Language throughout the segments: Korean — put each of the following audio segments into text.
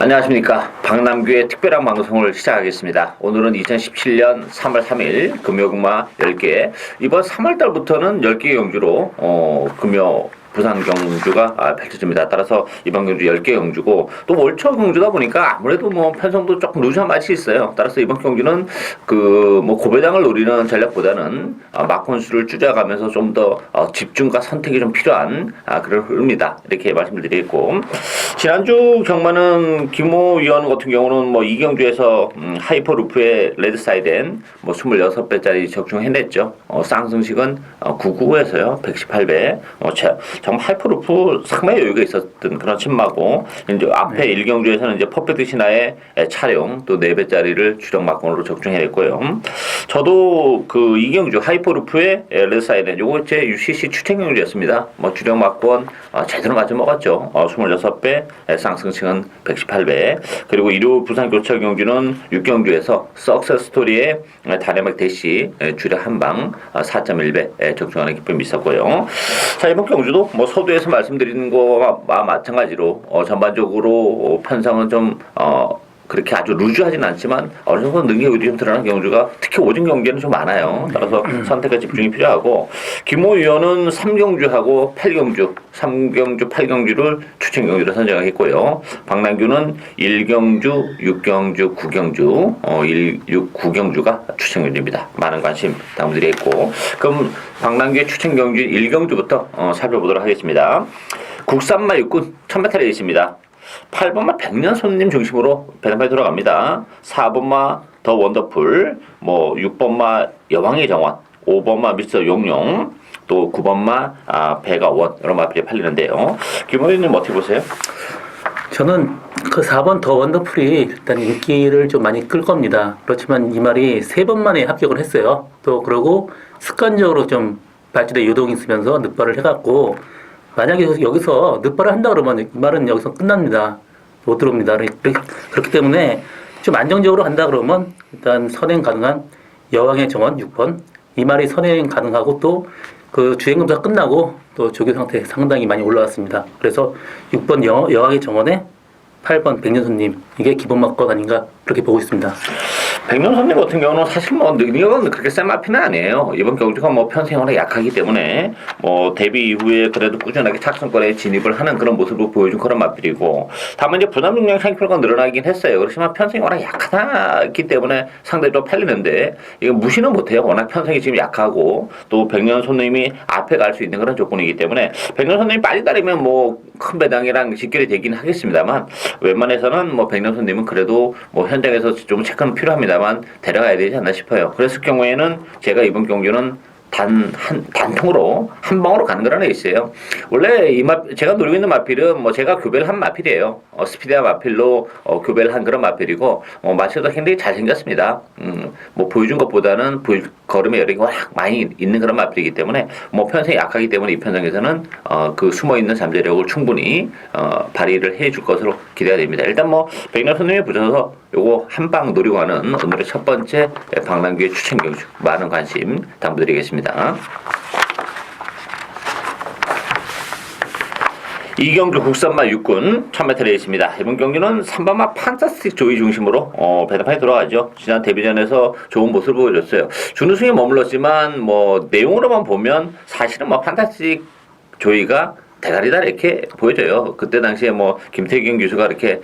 안녕하십니까. 박남규의 특별한 방송을 시작하겠습니다. 오늘은 2017년 3월 3일 금요금화 10개. 이번 3월달부터는 10개 경주로 금요 부산 경주가 펼쳐집니다. 따라서 이번 경주 10개 경주고 또 월초 경주다 보니까 아무래도 뭐 편성도 조금 루즈한 맛이 있어요. 따라서 이번 경주는 고배당을 노리는 전략보다는 막혼수를 줄여가면서 좀 더 집중과 선택이 좀 필요한 그런 흐름이다. 이렇게 말씀을 드리겠고, 지난주 경마는 김호 위원 같은 경우는 뭐 이 경주에서 하이퍼루프의 레드사이덴 26배짜리 적중해냈죠. 쌍승식은 999에서요 118배. 정말 하이퍼루프 상당히 여유가 있었던 그런 친마고, 이제 앞에 1경주에서는 이제 퍼펙트 신화의 차량 또 4배짜리를 주력 막건으로 적중해냈고요. 저도 그 2경주 하이퍼루프의 레드사이덴 요거 제 UCC 추천 경주였습니다. 주력 막건 제대로 맞아 먹었죠. 26배, 쌍승식은 118배. 그리고 일요 부산 교차 경주는 6경주에서 석세스 스토리의 다이내믹 대시 주력 한방 4.1배 적중하는 기쁨이 있었고요. 자, 이번 경주도 서두에서 말씀드리는 거와 마찬가지로 전반적으로 편성은 좀 그렇게 아주 루즈하진 않지만 어느 정도 능력이 좀 드러나는 경주가 특히 오전 경기에는 좀 많아요. 따라서 선택과 집중이 필요하고, 김호 위원은 3경주하고 8경주, 3경주, 8경주를 추천 경주로 선정했고요. 박남규는 1경주, 6경주, 9경주, 1, 6, 9경주가 추천 경주입니다. 많은 관심 당부드리겠고, 그럼 박남규의 추천 경주 1경주부터 살펴보도록 하겠습니다. 국산마 육군 1000m 레이스입니다. 8번마 백년 손님 중심으로 배당판이 돌아갑니다. 4번마 더 원더풀, 6번마 여왕의 정원, 5번마 미스터 용용, 또 9번마 배가원, 이런 마필이 팔리는데요. 김호윤님 어떻게 보세요? 저는 그 4번 더 원더풀이 일단 인기를 좀 많이 끌 겁니다. 그렇지만 이 말이 3번 만에 합격을 했어요. 또 그러고 습관적으로 좀 발주대 요동이 있으면서 늑발을 해갖고, 만약에 여기서 늑발을 한다 그러면 이 말은 여기서 끝납니다. 못 들어옵니다. 그렇기 때문에 좀 안정적으로 한다 그러면 일단 선행 가능한 여왕의 정원 6번, 이 말이 선행 가능하고 또 그 주행검사 끝나고 또 조교 상태 상당히 많이 올라왔습니다. 그래서 6번 여왕의 정원에 8번 백년손님, 이게 기본 막건 아닌가 그렇게 보고 있습니다. 백년손님 같은 경우는 사실 능력은 그렇게 센 마피는 아니에요. 이번 경주가 편성이 약하기 때문에 데뷔 이후에 그래도 꾸준하게 착선권에 진입을 하는 그런 모습을 보여준 그런 마필이고, 다만 이제 부담 능력 상표가 늘어나긴 했어요. 그렇지만 편성이 워낙 약하기 때문에 상당히 좀 팔리는데, 이거 무시는 못해요. 워낙 편성이 지금 약하고 또 백년손님이 앞에 갈 수 있는 그런 조건이기 때문에 백년손님이 빨리 따르면 큰 배당이랑 직결이 되긴 하겠습니다만, 웬만해서는 백년손님은 그래도 현장에서 좀 체크는 필요합니다만 데려가야 되지 않나 싶어요. 그랬을 경우에는 제가 이번 경주는 단통으로 한 방으로 가는 거라는 게 있어요. 원래 제가 노리고 있는 마필은 제가 교배를 한 마필이에요. 스피디한 마필로 교배를 한 그런 마필이고, 마체도 굉장히 잘생겼습니다. 보여준 것보다는 걸음의 여력이 워낙 많이 있는 그런 마필이기 때문에 편성이 약하기 때문에 이 편성에서는 그 숨어있는 잠재력을 충분히 발휘를 해줄 것으로 기대가 됩니다. 일단 백년 손님이 붙여서 요거 한 방 노리고 가는 오늘의 첫 번째 박남규의 추천 경주, 많은 관심 당부드리겠습니다. 이경주 국산마 육군 1000m 레이스입니다. 이번 경기는 3번마 판타스틱 조이 중심으로 배당판이 돌아가죠. 지난 데뷔전에서 좋은 모습을 보여줬어요. 준우승에 머물렀지만 내용으로만 보면 사실은 판타스틱 조이가 대가리다 이렇게 보여져요. 그때 당시에 김태경 교수가 이렇게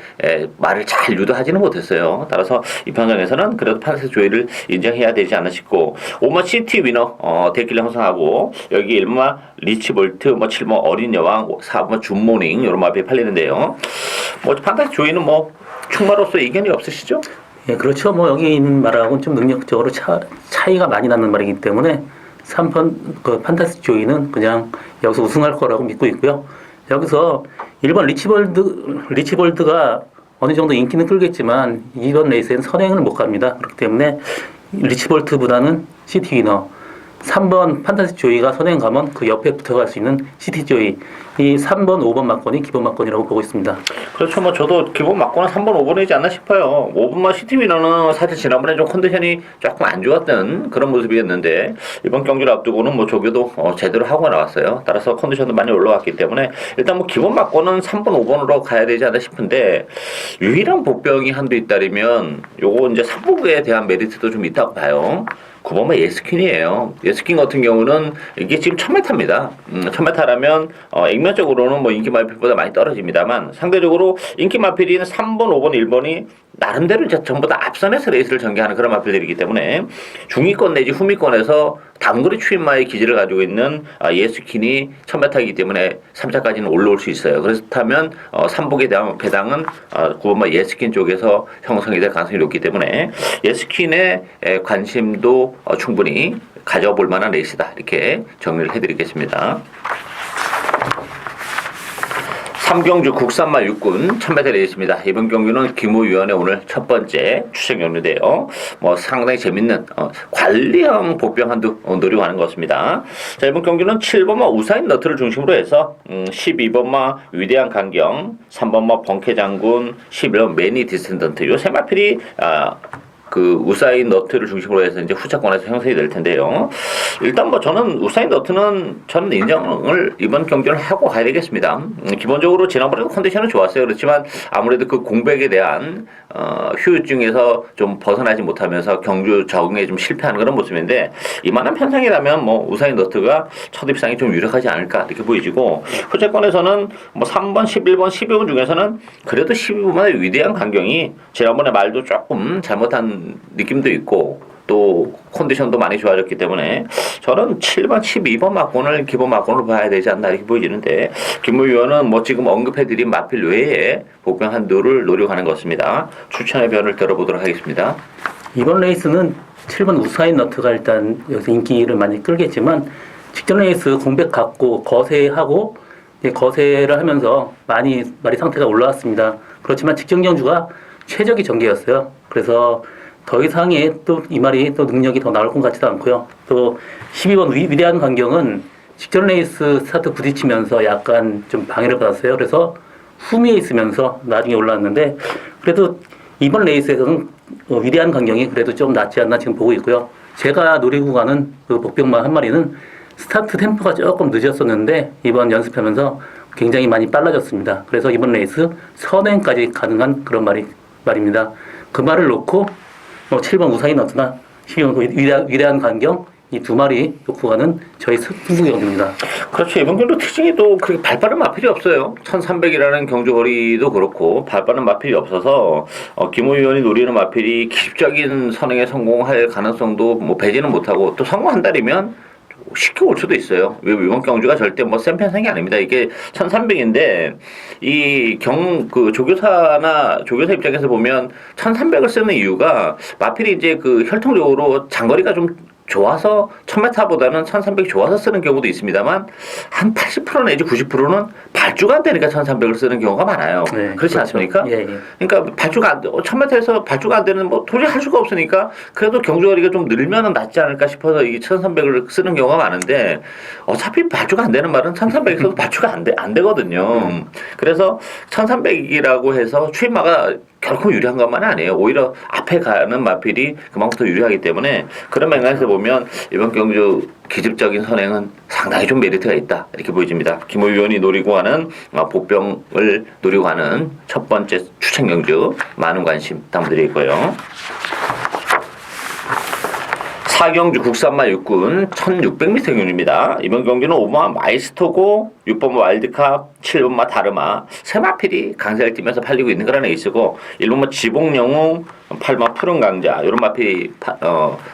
말을 잘 유도하지는 못했어요. 따라서 이 편성에서는 그래도 판타스틱 조이를 인정해야 되지 않나 싶고, 5번 시티 위너 대길을 형성하고, 여기 1번 리치볼트, 7번 어린 여왕, 4번 줌모닝 이런 마음이 팔리는데요. 판타스틱 조이는 충마로서 이견이 없으시죠? 예, 그렇죠. 여기 있는 말하고는 좀 능력적으로 차이가 많이 나는 말이기 때문에 3번 그 판타스틱 조이는 그냥 여기서 우승할 거라고 믿고 있고요. 여기서 1번 리치볼드가 어느 정도 인기는 끌겠지만 이번 레이스에는 선행을 못 갑니다. 그렇기 때문에 리치볼트보다는 시티 위너, 3번 판타지 조이가 선행 가면 그 옆에 붙어갈 수 있는 시티 조이. 이 3번, 5번 막건이 기본 막건이라고 보고 있습니다. 그렇죠. 뭐 저도 기본 막고는 3번, 5번이지 않나 싶어요. 5번만 시티미너는 사실 지난번에 좀 컨디션이 조금 안 좋았던 그런 모습이었는데 이번 경기를 앞두고는 뭐 조교도 제대로 하고 나왔어요. 따라서 컨디션도 많이 올라왔기 때문에 일단 뭐 기본 막고는 3번, 5번으로 가야 되지 않나 싶은데 유일한 복병이 한두 있다면 요거 이제 3부에 대한 메리트도 좀 있다고 봐요. 9번만 예스킨이에요. 예스킨 같은 경우는 이게 지금 1000m입니다. 1000m라면 액면적으로는 뭐 인기 마필보다 많이 떨어집니다만 상대적으로 인기 마필인 3번, 5번, 1번이 나름대로 이제 전부 다 앞선에서 레이스를 전개하는 그런 마필들이기 때문에 중위권 내지 후미권에서 단거리 추임마의 기질을 가지고 있는 예스킨이 1000m이기 때문에 3차까지는 올라올 수 있어요. 그렇다면 3복에 대한 배당은 9번마 예스킨 쪽에서 형성이 될 가능성이 높기 때문에 예스킨의 관심도 충분히 가져볼 만한 레이스다. 이렇게 정리를 해드리겠습니다. 3경주 국산마 육군 1000m 레이스입니다. 이번 경기는 김우위원의 오늘 첫 번째 추천 경기인데요. 뭐 상당히 재밌는 관리형 복병 한두 노리고 하는 것 같습니다. 자, 이번 경기는 7번마 우사인 너트를 중심으로 해서 12번마 위대한 강경, 3번마 번케 장군, 11번 매니 디센던트 요 세 마필이 그 우사인 너트를 중심으로 해서 이제 후차권에서 형성이 될 텐데요. 일단 뭐 저는 우사인 너트는 저는 인정을 이번 경기를 하고 가야 되겠습니다. 기본적으로 지난번에도 컨디션은 좋았어요. 그렇지만 아무래도 그 공백에 대한 휴유증에서 좀 벗어나지 못하면서 경주 적응에 좀 실패하는 그런 모습인데 이만한 편성이라면 뭐 우사인 너트가 첫 입상이 좀 유력하지 않을까 이렇게 보이지고 후차권에서는 뭐 3번, 11번, 12번 중에서는 그래도 12번의 위대한 강경이 지난번에 말도 조금 잘못한 느낌도 있고 또 컨디션도 많이 좋아졌기 때문에 저는 7번, 12번 막권을 기본 막권으로 봐야 되지 않나 이렇게 보여지는데 김무 위원은 뭐 지금 언급해드린 마필 외에 복병 한두를 노력하는 것 같습니다. 추천의 변을 들어보도록 하겠습니다. 이번 레이스는 7번 우사인 너트가 일단 여기서 인기를 많이 끌겠지만 직전 레이스 공백 갖고 거세하고 거세를 하면서 많이 상태가 올라왔습니다. 그렇지만 직전 경주가 최적의 전개였어요. 그래서 더 이상의 또 이 말이 또 능력이 더 나올 것 같지도 않고요. 또 12번 위대한 강경은 직전 레이스 스타트 부딪히면서 약간 좀 방해를 받았어요. 그래서 후미에 있으면서 나중에 올라왔는데 그래도 이번 레이스에서는 위대한 강경이 그래도 좀 낫지 않나 지금 보고 있고요. 제가 노리고 가는 그 복병마 한 마리는 스타트 템포가 조금 늦었었는데 이번 연습하면서 굉장히 많이 빨라졌습니다. 그래서 이번 레이스 선행까지 가능한 그런 말입니다. 그 말을 놓고 7번 우사인 너트나 12번 위대한 강경 이 두 마리 놓고 가는 저희 승부 경주입니다. 그렇죠. 이번 경주 특징이 또 그렇게 발빠른 마필이 없어요. 1300이라는 경주 거리도 그렇고 발빠른 마필이 없어서 김호 위원이 노리는 마필이 기습적인 선행에 성공할 가능성도 뭐 배제는 못하고 또 성공한다면 쉽게 올 수도 있어요. 이번 경주가 절대 뭐 센 편성이 아닙니다. 이게 1300인데 그 조교사 입장에서 보면 1300을 쓰는 이유가 마필이 이제 그 혈통적으로 장거리가 좀 좋아서 1000m보다는 1300이 좋아서 쓰는 경우도 있습니다만 한 80% 내지 90%는 발주가 안 되니까 1300을 쓰는 경우가 많아요. 네, 그렇지 그렇죠. 않습니까? 예, 예. 그러니까 발주가 안 1000m에서 발주가 안 되는 뭐 도저히 할 수가 없으니까 그래도 경주거리가 좀 늘면은 낫지 않을까 싶어서 이 1300을 쓰는 경우가 많은데 어차피 발주가 안 되는 말은 1300에서도 발주가 안 되거든요. 그래서 1300이라고 해서 추임마가 결코 유리한 것만은 아니에요. 오히려 앞에 가는 마필이 그만큼 더 유리하기 때문에 그런 맥락에서 보면 이번 경주 기습적인 선행은 상당히 좀 메리트가 있다. 이렇게 보여집니다. 김호 위원이 노리고 하는 복병을 노리고 하는 첫 번째 추천 경주 많은 관심 부탁드리고요. 4경주 국산마 육군 1600m 경주입니다. 이번 경주는 5번마 마이스토고 6번마 와일드캅, 7번마 다르마 세 마필이 강세를 띠면서 팔리고 있는 그런 레이스고 1번마 지봉영웅, 8번마 푸른 강자 이런 마필이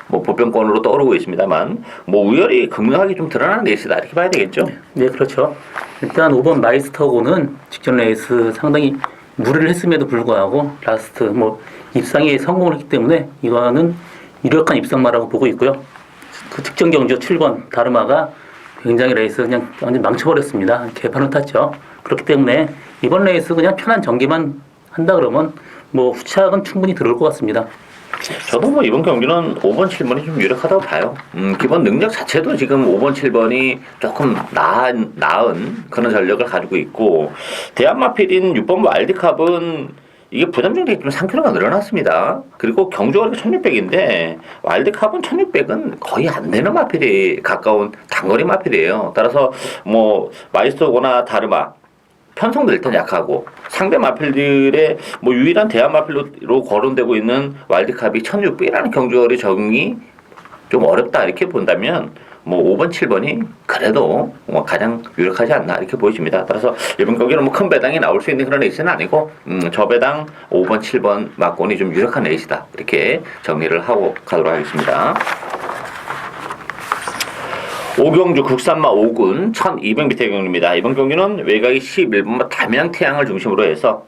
뭐 보병권으로 떠오르고 있습니다만 뭐 우열이 극명하게 좀 드러나는 레이스다 이렇게 봐야 되겠죠? 네, 그렇죠. 일단 5번 마이스토고는 직전 레이스 상당히 무리를 했음에도 불구하고 라스트 뭐 입상에 성공을 했기 때문에 이거는 유력한 입상마라고 보고 있고요. 그 직전 경주 7번 다르마가 굉장히 레이스 그냥 완전 망쳐버렸습니다. 개판을 탔죠. 그렇기 때문에 이번 레이스 그냥 편한 전개만 한다 그러면 뭐 후착은 충분히 들어올 것 같습니다. 저도 뭐 이번 경기는 5번, 7번이 좀 유력하다고 봐요. 기본 능력 자체도 지금 5번, 7번이 조금 나은 그런 전력을 가지고 있고, 대한마필인 6번 와일드캅은 이게 부담중대기 좀 상표가 늘어났습니다. 그리고 경주가 1600인데 와일드캅은 1600은 거의 안 되는 마필이 가까운 단거리 마필이에요. 따라서 뭐 마이스터거나 다르마 편성도 일단 약하고 상대 마필들의 뭐 유일한 대한 마필로 거론되고 있는 와일드캅이 1600이라는 경주거리 적응이 좀 어렵다 이렇게 본다면 뭐 5번, 7번이 그래도 뭐 가장 유력하지 않나 이렇게 보여집니다. 따라서 이번 경기는 뭐 큰 배당이 나올 수 있는 그런 레이스는 아니고 저 배당 5번, 7번 막권이 좀 유력한 레이스다 이렇게 정리를 하고 가도록 하겠습니다. 오경주 국산마 5군 1200m의 경기입니다. 이번 경기는 외곽이 11번마 담양태양을 중심으로 해서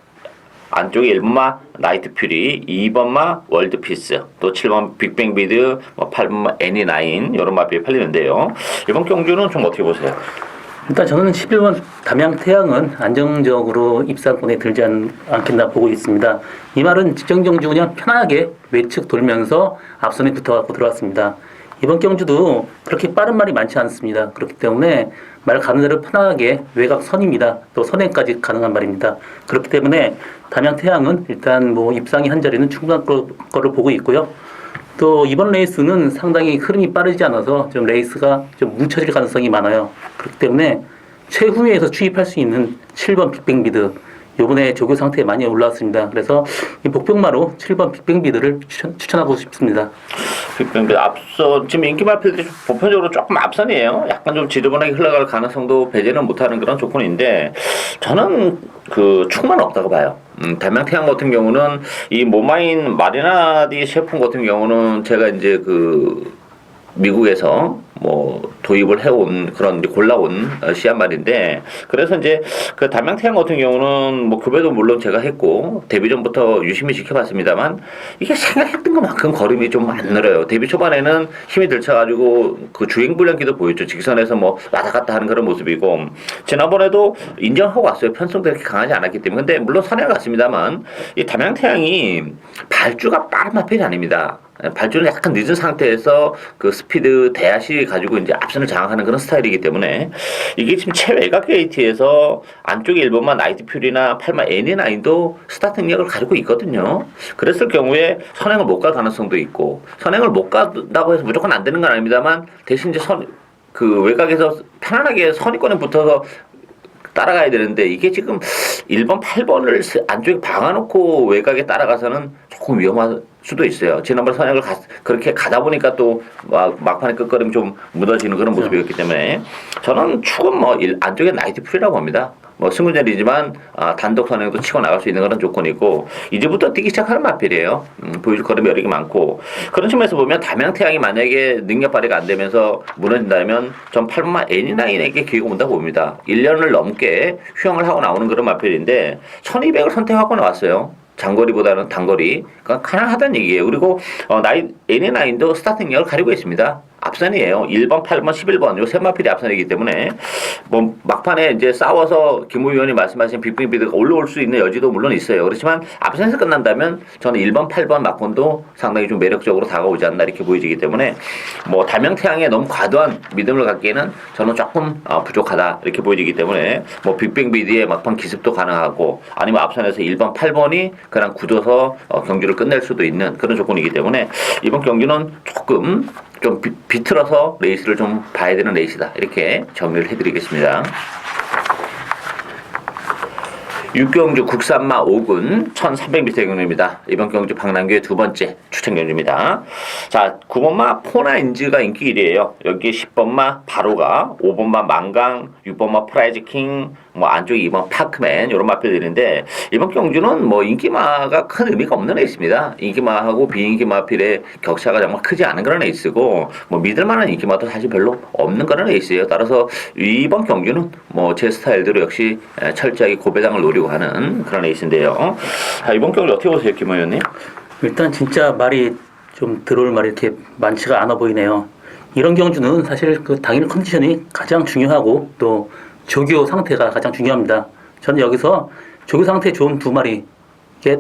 안쪽에 1번마 나이트 퓨리, 2번마 월드피스, 또 7번 빅뱅비드, 8번마 애니나인 이런 마필이 팔리는데요. 이번 경주는 좀 어떻게 보세요? 일단 저는 11번 담양태양은 안정적으로 입상권에 들지 않겠나 보고 있습니다. 이 말은 직전경주 그냥 편하게 외측 돌면서 앞선에 붙어갖고 들어왔습니다. 이번 경주도 그렇게 빠른 말이 많지 않습니다. 그렇기 때문에 말 가는 대로 편하게 외곽 선입니다. 또 선행까지 가능한 말입니다. 그렇기 때문에 담양태양은 일단 뭐 입상이 한 자리는 충분한 거를 보고 있고요. 또 이번 레이스는 상당히 흐름이 빠르지 않아서 좀 레이스가 좀 뭉쳐질 가능성이 많아요. 그렇기 때문에 최후위에서 추입할 수 있는 7번 빅뱅비드 요번에 조교 상태에 많이 올라왔습니다. 그래서 이 복병마로 7번 빅뱅비드를 추천하고 싶습니다. 빅뱅비드 앞서 지금 인기 마필들이 보편적으로 조금 앞선이에요. 약간 좀 지저분하게 흘러갈 가능성도 배제는 못하는 그런 조건인데 저는 그 충만 없다고 봐요. 담양태양 같은 경우는 이 모마인 마리나디 셰프 같은 경우는 제가 이제 그 미국에서 뭐 도입을 해온 그런 이제 골라온 씨앗 말인데 그래서 이제 그 담양태양 같은 경우는 뭐 급여도 물론 제가 했고 데뷔 전부터 유심히 지켜봤습니다만 이게 생각했던 것만큼 걸음이 좀 안 늘어요. 데뷔 초반에는 힘이 들쳐가지고 그 주행불량기도 보였죠. 직선에서 뭐 왔다 갔다 하는 그런 모습이고 지난번에도 인정하고 왔어요. 편성도 그렇게 강하지 않았기 때문에 근데 물론 선행 같습니다만 이 담양태양이 발주가 빠른 마필이 아닙니다. 발주는 약간 늦은 상태에서 그 스피드 대야시 가지고 이제 앞선을 장악하는 그런 스타일이기 때문에 이게 지금 최외곽 게이트에서 안쪽에 1번만 나이트 퓨리나 8만 애니나인도 스타트 능력을 가지고 있거든요. 그랬을 경우에 선행을 못 갈 가능성도 있고 선행을 못 간다고 해서 무조건 안 되는 건 아닙니다만 대신 이제 그 외곽에서 편안하게 선의권에 붙어서 따라가야 되는데 이게 지금 1번, 8번을 안쪽에 박아놓고 외곽에 따라가서는 조금 위험할 수도 있어요. 지난번 선행을 그렇게 가다 보니까 또 막판에 끝걸음 좀 묻어지는 그런 모습이었기 때문에 저는 축은 뭐 안쪽에 나이트 풀이라고 합니다. 뭐 승부자리지만 단독 선행도 치고 나갈 수 있는 그런 조건이고 이제부터 뛰기 시작하는 마필이에요. 보여줄 걸음이 여러 개 많고 그런 측면에서 보면 담양태양이 만약에 능력 발휘가 안 되면서 무너진다면 전 8번마 애니나인에게 기회가 온다고 봅니다. 1년을 넘게 휴양을 하고 나오는 그런 마필인데 1200을 선택하고 나왔어요. 장거리보다는 단거리. 그러니까 가능하다는 얘기예요. 그리고 애니나인도 스타트 능력을 가지고 있습니다. 앞선이에요. 1번, 8번, 11번 요 세 마필이 앞선이기 때문에 뭐 막판에 이제 싸워서 김우 위원이 말씀하신 빅뱅비드가 올라올 수 있는 여지도 물론 있어요. 그렇지만 앞선에서 끝난다면 저는 1번, 8번 막권도 상당히 좀 매력적으로 다가오지 않나 이렇게 보여지기 때문에 뭐 담양태양에 너무 과도한 믿음을 갖기에는 저는 조금 부족하다 이렇게 보여지기 때문에 뭐 빅뱅비드의 막판 기습도 가능하고 아니면 앞선에서 1번, 8번이 그냥 굳어서 경기를 끝낼 수도 있는 그런 조건이기 때문에 이번 경기는 조금 좀 비틀어서 레이스를 좀 봐야 되는 레이스다 이렇게 정리를 해드리겠습니다. 육경주 국산마 5군 1300m 경주입니다. 이번 경주 박남규의 두 번째 추천 경주입니다. 자, 9번마 포나인즈가 인기 1위에요. 여기 10번마 바로가, 5번마 망강, 6번마 프라이즈킹, 뭐 안쪽에 2번 파크맨 이런 마필들인데 이번 경주는 뭐 인기마가 큰 의미가 없는 레이스입니다. 인기마하고 비인기마필의 격차가 정말 크지 않은 그런 레이스고 뭐 믿을만한 인기마도 사실 별로 없는 그런 레이스예요. 따라서 이번 경주는 뭐 제 스타일대로 역시 철저하게 고배당을 노리고 하는 그런 레이스인데요. 자, 이번 경주 어떻게 보세요, 김 의원님? 일단 진짜 말이 좀 들어올 말이 이렇게 많지가 않아 보이네요. 이런 경주는 사실 그 당일 컨디션이 가장 중요하고 또 조교 상태가 가장 중요합니다. 저는 여기서 조교 상태 좋은 두 마리 이게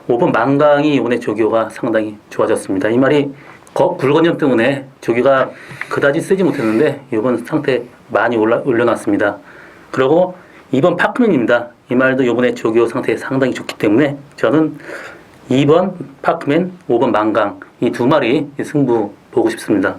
5번 만강이 이번에 조교가 상당히 좋아졌습니다. 이 말이 굴건염 때문에 조교가 그다지 쓰지 못했는데 이번 상태 많이 올려놨습니다. 그리고 2번 파크맨입니다. 이 말도 이번에 조교 상태 상당히 좋기 때문에 저는 2번 파크맨, 5번 만강 이 두 마리 승부 보고 싶습니다.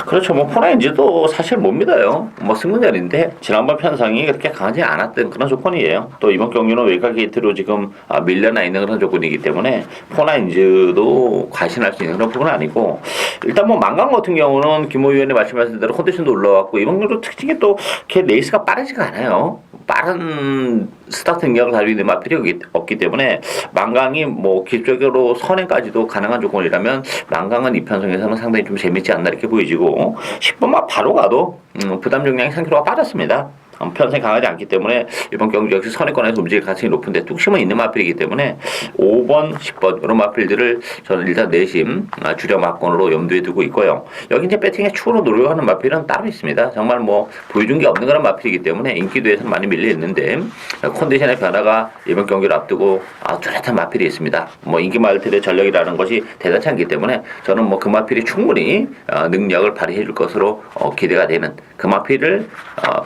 그렇죠. 뭐 포나인지도 사실 못 믿어요. 뭐 승부전인데 지난번 편성이 그렇게 강하지 않았던 그런 조건이에요. 또 이번 경기는 외곽 게이트로 지금 밀려나 있는 그런 조건이기 때문에 포나인즈도 과신할 수 있는 그런 부분은 아니고 일단 뭐 만강 같은 경우는 김호 위원이 말씀하신 대로 컨디션도 올라왔고 이번 경기도 특징이 또 걔 레이스가 빠르지가 않아요. 빠른 스타트 능력을 가지고 있는 마필이 없기 때문에 만강이 뭐 기술적으로 선행까지도 가능한 조건이라면 만강은 이 편성에서는 상당히 좀 재밌지 않나 이렇게 보이지고 10번만 바로 가도 부담 중량이 3kg가 빠졌습니다. 편성이 강하지 않기 때문에 이번 경기 역시 선행권에서 움직일 가능성이 높은데 뚝심은 있는 마필이기 때문에 5번, 10번 이런 마필들을 저는 일단 내심 주력 마건으로 염두에 두고 있고요. 여기 이제 배팅에 추후로 노력하는 마필은 따로 있습니다. 정말 뭐 보여준 게 없는 그런 마필이기 때문에 인기도에서 많이 밀려 있는데 컨디션의 변화가 이번 경기를 앞두고 뚜렷한 마필이 있습니다. 뭐 인기 마필의 전력이라는 것이 대단치 않기 때문에 저는 뭐 그 마필이 충분히 능력을 발휘해 줄 것으로 기대가 되는 그 마필을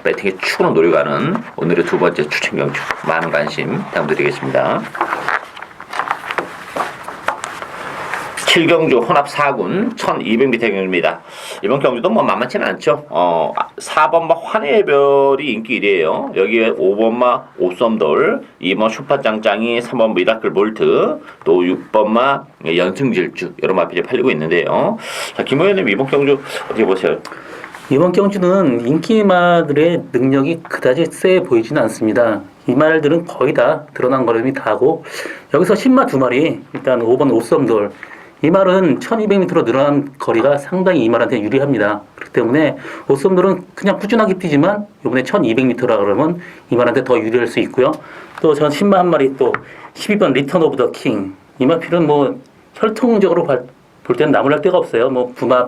배팅에 추후로 노려가는 오늘의 두 번째 추천 경주 많은 관심 부탁드리겠습니다. 7경주 혼합 4군 1200m 경주입니다. 이번 경주도 뭐 만만치는 않죠. 4번마 환해별이 인기 1위에요. 여기에 5번마 오썸돌, 2번 슈퍼짱짱이, 3번 미라클 볼트, 또 6번마 연승질주 여러 마필이 팔리고 있는데요. 자, 김 의원님 이번 경주 어떻게 보세요? 이번 경주는 인기마들의 능력이 그다지 세 보이지는 않습니다. 이 말들은 거의 다 드러난 걸음이 다고 여기서 신마 두 마리 일단 5번 오썸돌 이 말은 1200m로 늘어난 거리가 상당히 이 말한테 유리합니다. 그렇기 때문에 오썸돌은 그냥 꾸준하게 뛰지만 이번에 1200m라 그러면 이 말한테 더 유리할 수 있고요. 또 저는 신마 한 마리 또 12번 리턴 오브 더 킹 이 마필은 뭐 혈통적으로 볼 때는 나무랄 데가 없어요. 뭐 부마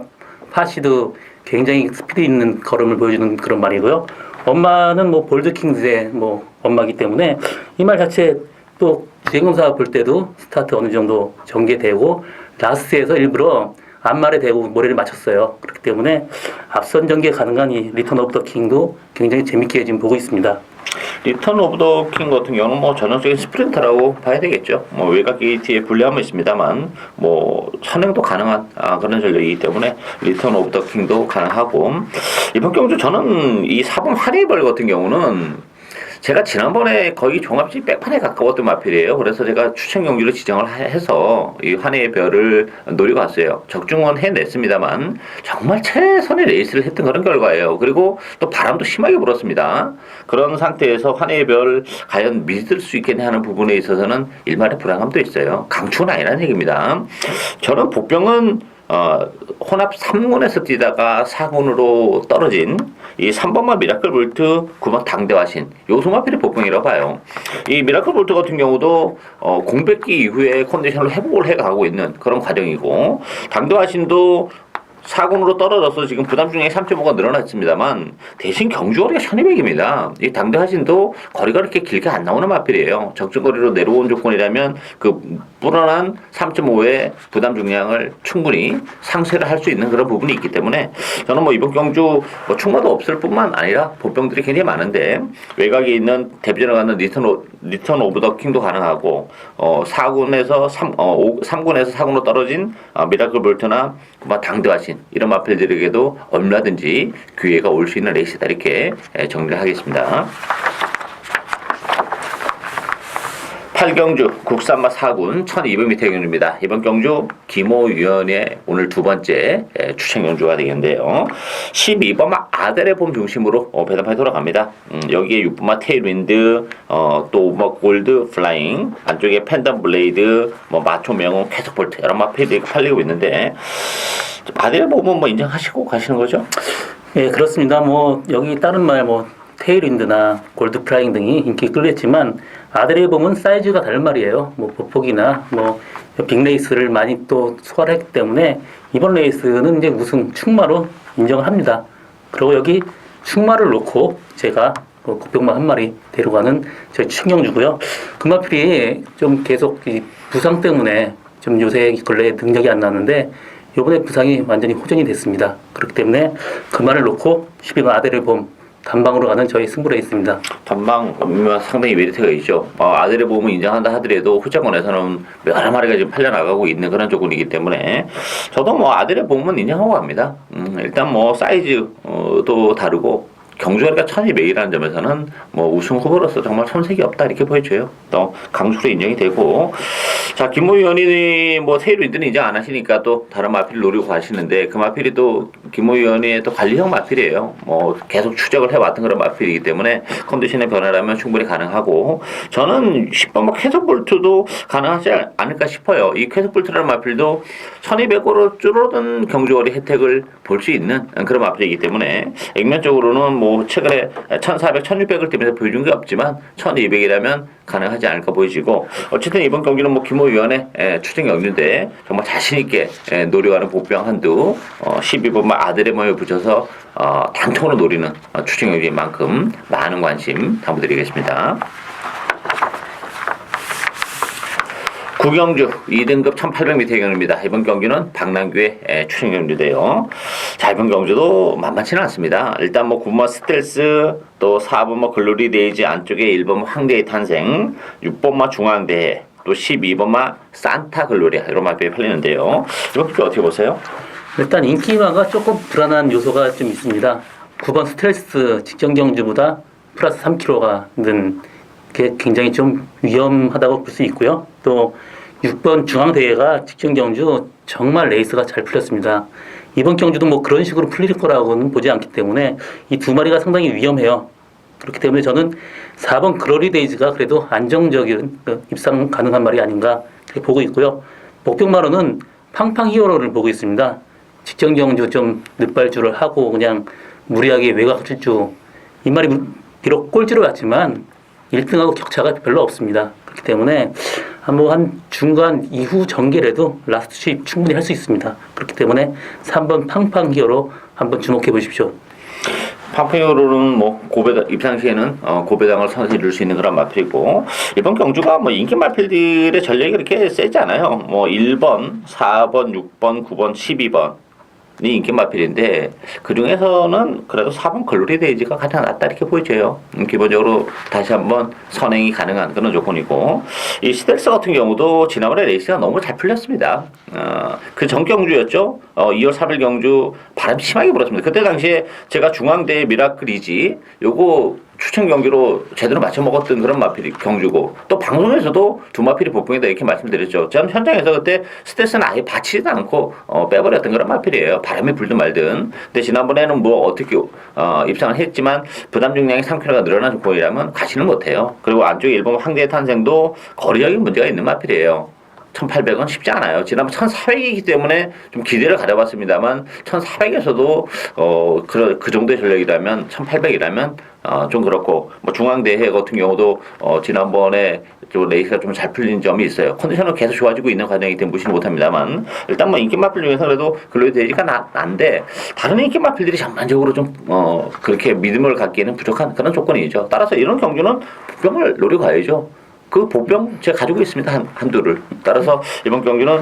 파시도 굉장히 스피드 있는 걸음을 보여주는 그런 말이고요. 엄마는 뭐 볼드킹스의 뭐 엄마기 때문에 이 말 자체 또 주행검사 볼 때도 스타트 어느 정도 전개되고 라스트에서 일부러 앞말에 대고 머리를 맞췄어요. 그렇기 때문에 앞선 전개 가능한 이 리턴 오브 더 킹도 굉장히 재밌게 지금 보고 있습니다. 리턴 오브 더 킹 같은 경우는 뭐 전형적인 스프린터라고 봐야 되겠죠. 뭐 외곽 게이트에 불리함은 있습니다만 뭐 선행도 가능한 그런 전력이기 때문에 리턴 오브 더 킹도 가능하고 이번 경주 저는 이 4번 하리벌 같은 경우는 제가 지난번에 거의 종합식 백판에 가까웠던 마필이에요. 그래서 제가 추천 경주를 지정을 해서 이 환희의 별을 노리고 왔어요. 적중은 해냈습니다만 정말 최선의 레이스를 했던 그런 결과예요. 그리고 또 바람도 심하게 불었습니다. 그런 상태에서 환희의 별 과연 믿을 수 있겠냐 하는 부분에 있어서는 일말의 불안감도 있어요. 강추는 아니라는 얘기입니다. 저는 복병은 혼합 3군에서 뛰다가 4군으로 떨어진 이 3번마 미라클 볼트, 9번 당대화신 요소마필의 복병이라고 봐요. 이 미라클 볼트 같은 경우도 공백기 이후에 컨디션을 회복을 해가고 있는 그런 과정이고 당대화신도 4군으로 떨어져서 지금 부담 중량이 3.5가 늘어났습니다만 대신 경주거리가 1200입니다. 이 당대화신도 거리가 그렇게 길게 안 나오는 마필이에요. 적정거리로 내려온 조건이라면 그 불어난 3.5의 부담 중량을 충분히 상쇄를 할 수 있는 그런 부분이 있기 때문에 저는 뭐 이번 경주 뭐 충마도 없을 뿐만 아니라 보병들이 굉장히 많은데 외곽에 있는 대비전에 가는 리턴 오브 더 킹도 가능하고 4군에서 3군에서 4군으로 떨어진 미라클 볼트나 당대화신 이런 마필들에게도 얼마든지 기회가 올 수 있는 레이스다 이렇게 정리를 하겠습니다. 8경주 국산마 4군 1200m 경주입니다. 이번 경주 김호 위원의 오늘 두 번째 추천 경주가 되겠는데요. 12번마 아델의 봄 중심으로 배당판이 돌아갑니다. 여기에 6번마 테일윈드, 또 5번마 골드 플라잉, 안쪽에 펜덤 블레이드, 뭐 마초 명운, 캐서폴트 여러 마필이 팔리고 있는데 아델의 봄은 뭐 인정하시고 가시는 거죠? 예, 그렇습니다. 뭐 여기 다른 말 뭐 테일윈드나 골드 플라잉 등이 인기 끌렸지만 아델의 봄은 사이즈가 다른 말이에요. 뭐 보폭이나 뭐 빅레이스를 많이 또 소화를 했기 때문에 이번 레이스는 이제 우승 충마로 인정을 합니다. 그리고 여기 충마를 놓고 제가 국병마 한 마리 데려가는 저희 추경주고요. 금마필이 좀 계속 이 부상 때문에 좀 요새 근래에 능력이 안 나는데 이번에 부상이 완전히 호전이 됐습니다. 그렇기 때문에 그만을 놓고 12번 아델의 봄 단방으로 가는 저희 승부를 했습니다. 단방 상당히 메리트가 있죠. 아들의 보험을 인정한다 하더라도 후자권에서는 여러 마리가 지금 팔려나가고 있는 그런 조건이기 때문에 저도 뭐 아들의 보험은 인정하고 갑니다. 일단 뭐 사이즈도 다르고 경주거리가 1200이라는 점에서는 뭐 우승 후보로서 정말 손색이 없다 이렇게 보여줘요. 또 강수로 인정이 되고 자 김모 의원이 뭐 세일로 인들은 인정 안 하시니까 또 다른 마필을 노리고 가시는데 그 마필이 또 김모 의원의 또 관리형 마필이에요. 뭐 계속 추적을 해왔던 그런 마필이기 때문에 컨디션의 변화라면 충분히 가능하고 저는 10번 뭐 캐서볼트도 가능하지 않을까 싶어요. 이 캐서볼트라는 마필도 1200으로 줄어든 경주거리 혜택을 볼 수 있는 그런 마필이기 때문에 액면적으로는 뭐 최근에 1400, 1600을 뛰면서 보여준 게 없지만 1200이라면 가능하지 않을까 보여지고 어쨌든 이번 경기는 뭐 김호 위원의 추정 경기인데 정말 자신있게 노려가는 보병 한두 12번만 아들의 몸에 붙여서 단통으로 노리는 추정 경기인 만큼 많은 관심 당부드리겠습니다. 구경주 2등급 1800m의 경기입니다. 이번 경기는 박남규의 추천 경기인데요. 자, 이번 경주도 만만치는 않습니다. 일단 뭐 9번 스텔스, 또 4번 뭐 글로리 데이지 안쪽에 1번 황대의 탄생, 6번 중앙대회, 또 12번 산타 글로리아 이런 마필이 팔리는데요. 이번 경기 어떻게 보세요? 일단 인기마가 조금 불안한 요소가 좀 있습니다. 9번 스트레스 직전 경주보다 플러스 3kg가 는 게 굉장히 좀 위험하다고 볼 수 있고요. 또 6번 중앙대회가 직전 경주 정말 레이스가 잘 풀렸습니다. 이번 경주도 뭐 그런 식으로 풀릴 거라고는 보지 않기 때문에 이 두 마리가 상당히 위험해요. 그렇기 때문에 저는 4번 글로리 데이즈가 그래도 안정적인 입상 가능한 말이 아닌가 이렇게 보고 있고요. 목병마로는 팡팡 히어로를 보고 있습니다. 직전 경주 좀 늦발주를 하고 그냥 무리하게 외곽질주 이 말이 비록 꼴찌로 왔지만 1등하고 격차가 별로 없습니다. 그렇기 때문에 한 중간 이후 전개라도 라스트 수입 충분히 할 수 있습니다. 그렇기 때문에 3번 팡팡 히어로 한번 주목해 보십시오. 팡팡히어로는 뭐 고배 입상 시에는 고배당을 선수해 줄 수 있는 그런 마필이고 이번 경주가 뭐 인기 마필들의 전력이 그렇게 세지 않아요. 뭐 1번, 4번, 6번, 9번, 12번 이 인기 마필인데 그 중에서는 그래도 4번 글로리 데이지가 가장 낫다 이렇게 보여져요. 기본적으로 다시 한번 선행이 가능한 그런 조건이고 이 스텔스 같은 경우도 지난번에 레이스가 너무 잘 풀렸습니다. 그 전 경주였죠. 2월 3일 경주 바람 심하게 불었습니다. 그때 당시에 제가 중앙대 미라클이지 요거 추천 경기로 제대로 맞춰 먹었던 그런 마필이 경주고 또 방송에서도 두 마필이 복병이다 이렇게 말씀드렸죠. 저는 현장에서 그때 스트레스는 아예 받치지도 않고 빼버렸던 그런 마필이에요. 바람이 불든 말든. 근데 지난번에는 뭐 어떻게 입상을 했지만 부담 중량이 3kg가 늘어난 조건이라면 가시는 못해요. 그리고 안쪽에 일본 황제의 탄생도 거리적인 문제가 있는 마필이에요. 1800원 쉽지 않아요. 지난번 1400이기 때문에 좀 기대를 가져봤습니다만 1400에서도 그 정도의 전력이라면 1800이라면 좀 그렇고 뭐 중앙대회 같은 경우도 지난번에 좀 레이스가 좀 잘 풀린 점이 있어요. 컨디션은 계속 좋아지고 있는 과정이기 때문에 무시는 못합니다만 일단 뭐 인기 마필 중에서 그래도 글로리 데이지가 난데 다른 인기 마필들이 전반적으로 좀 그렇게 믿음을 갖기에는 부족한 그런 조건이죠. 따라서 이런 경주는 복병을 노리고 가야죠. 그 보병 제가 가지고 있습니다. 한두를. 따라서 이번 경기는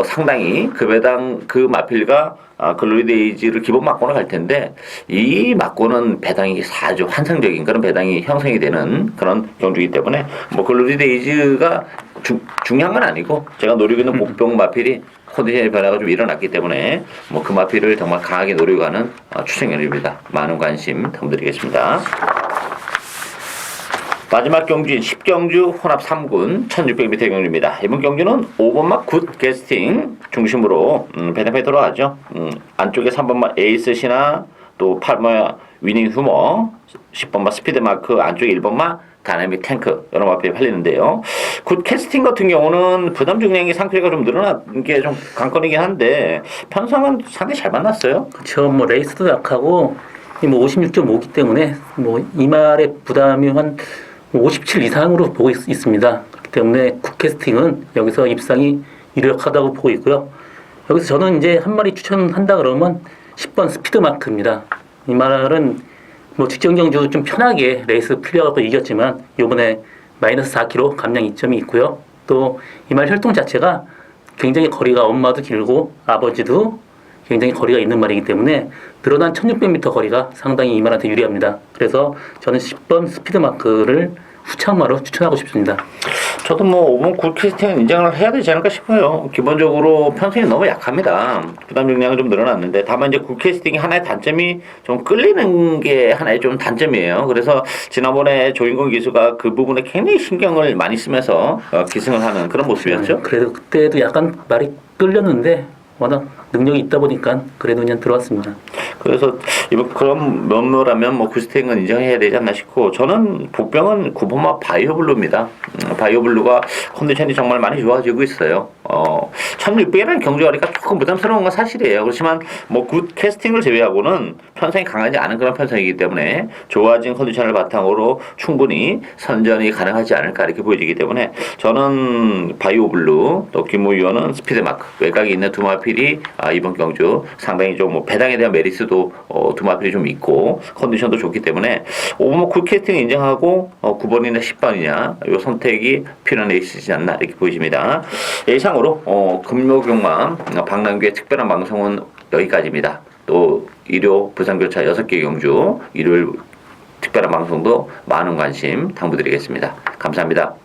상당히 그 배당 그 마필과 글로리 데이지를 기본 막고는 갈 텐데 이 막고는 배당이 아주 환상적인 그런 배당이 형성이 되는 그런 경주이기 때문에 뭐 글로리 데이지가 중요한 건 아니고 제가 노리고 있는 보병 마필이 컨디션의 변화가 좀 일어났기 때문에 뭐 그 마필을 정말 강하게 노리고 가는 추천경주입니다. 많은 관심 부탁드리겠습니다. 마지막 경주인 10경주 혼합 3군 1600m 경주입니다. 이번 경주는 5번마 굿 게스팅 중심으로 배당에 들어가죠. 안쪽에 3번마 에이스 신화 또 8번마 위닝 휴머 10번마 스피드마크 안쪽에 1번마 다이나믹 탱크 여러 마필이 팔리는데요. 굿 캐스팅 같은 경우는 부담 중량이 3kg가 좀 늘어난 게 좀 관건이긴 한데 편성은 상당히 잘 만났어요. 그렇죠. 뭐 레이스도 약하고 뭐 56.5기 때문에 뭐 이 말의 부담이 한 57 이상으로 보고 있습니다. 그렇기 때문에 굿캐스팅은 여기서 입상이 유력하다고 보고 있고요. 여기서 저는 이제 한 마리 추천한다 그러면 10번 스피드마크입니다. 이 말은 뭐 직전 경주 좀 편하게 레이스 풀려갖고 이겼지만 요번에 마이너스 4kg 감량 이점이 있고요. 또 이 말 혈통 자체가 굉장히 거리가 엄마도 길고 아버지도 굉장히 거리가 있는 말이기 때문에 늘어난 1600m 거리가 상당히 이 말한테 유리합니다. 그래서 저는 10번 스피드마크를 후창마로 추천하고 싶습니다. 저도 뭐 5번 굴캐스팅 인정을 해야 되지 않을까 싶어요. 기본적으로 편성이 너무 약합니다. 부담 용량은 좀 늘어났는데 다만 이제 굴캐스팅이 하나의 단점이 좀 끌리는 게 하나의 좀 단점이에요. 그래서 지난번에 조인권 기수가 그 부분에 굉장히 신경을 많이 쓰면서 기승을 하는 그런 모습이었죠. 그래도 그때도 약간 말이 끌렸는데 워낙 능력이 있다 보니까 그래도 그냥 들어왔습니다. 그래서 이번 그런 면모라면 뭐 굴스팅은 인정해야 되지 않나 싶고 저는 복병은 9번마 바이오블루입니다. 바이오블루가 컨디션이 정말 많이 좋아지고 있어요. 1600이라는 경주거리가 조금 부담스러운 건 사실이에요. 그렇지만 뭐 굿 캐스팅을 제외하고는 편성이 강하지 않은 그런 편성이기 때문에 좋아진 컨디션을 바탕으로 충분히 선전이 가능하지 않을까 이렇게 보여지기 때문에 저는 바이오블루 또 김무위원은 스피드마크 외곽이 있는 두 마필이 이번 경주 상당히 좀 뭐 배당에 대한 메리트도 두 마필이 좀 있고 컨디션도 좋기 때문에 오버머 쿨 캐스팅 인정하고 9번이나 10번이냐 이 선택이 필요한 레이스이지 않나 이렇게 보여집니다. 이상으로 금요경마 박남규의 특별한 방송은 여기까지입니다. 또 일요 부산교차 6개 경주 일요일 특별한 방송도 많은 관심 당부드리겠습니다. 감사합니다.